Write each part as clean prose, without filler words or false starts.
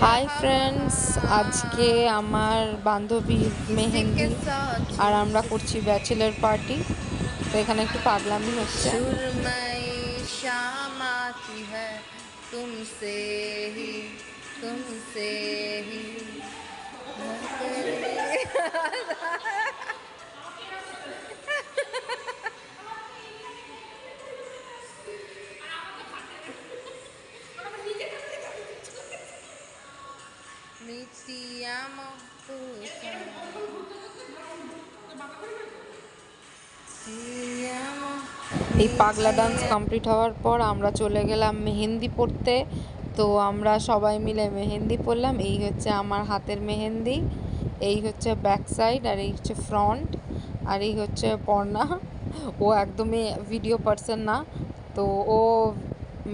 Hi friends, আজকে আমার বান্ধবীর মেহেন্দি আর আমরা করছি ব্যাচেলার পার্টি। তো এখানে একটু পাগলামি হচ্ছে। सुरमई शाम आती है तुमसे ही तुमसे ही মিষ্টি আমার এই পাগলা ডান্স কমপ্লিট হওয়ার পর আমরা চলে গেলাম মেহেন্দি পরতে। তো আমরা সবাই মিলে মেহেন্দি পরলাম। এই হচ্ছে আমার হাতের মেহেন্দি, এই হচ্ছে ব্যাক সাইড, আর এই হচ্ছে ফ্রন্ট, আর এই হচ্ছে পর্ণা। ও একদমই ভিডিও পার্সন না, তো ও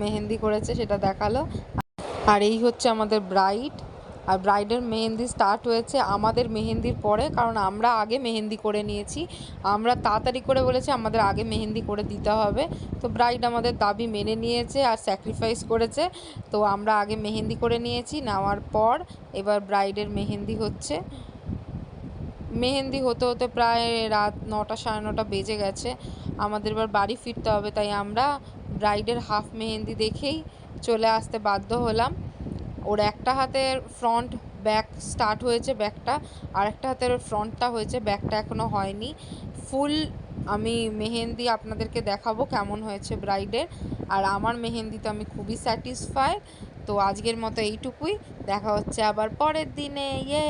মেহেন্দি করেছে সেটা দেখালো। আর এই হচ্ছে আমাদের ব্রাইড। আর ব্রাইডের মেহেন্দি স্টার্ট হয়েছে আমাদের মেহেন্দির পরে, কারণ আমরা আগে মেহেন্দি করে নিয়েছি। আমরা তাড়াতাড়ি করে বলেছি আমাদের আগে মেহেন্দি করে দিতে হবে। তো ব্রাইড আমাদের দাবি মেনে নিয়েছে আর স্যাক্রিফাইস করেছে। তো আমরা আগে মেহেন্দি করে নিয়েছি, নেওয়ার পর এবার ব্রাইডের মেহেন্দি হচ্ছে। মেহেন্দি হতে হতে প্রায় রাত 9টা 9:30 বেজে গেছে। আমাদের এবার বাড়ি ফিরতে হবে, তাই আমরা ব্রাইডের হাফ মেহেন্দি দেখেই চলে আসতে বাধ্য হলাম। ওর একটা হাতের ফ্রন্ট ব্যাক স্টার্ট হয়েছে, ব্যাকটা, আর একটা হাতের ফ্রন্টটা হয়েছে, ব্যাকটা এখনও হয়নি। ফুল আমি মেহেন্দি আপনাদেরকে দেখাবো কেমন হয়েছে ব্রাইডের। আর আমার মেহেন্দিতে আমি খুবই স্যাটিসফাই। তো আজকের মতো এইটুকুই, দেখা হচ্ছে আবার পরের দিনে। ইয়ে।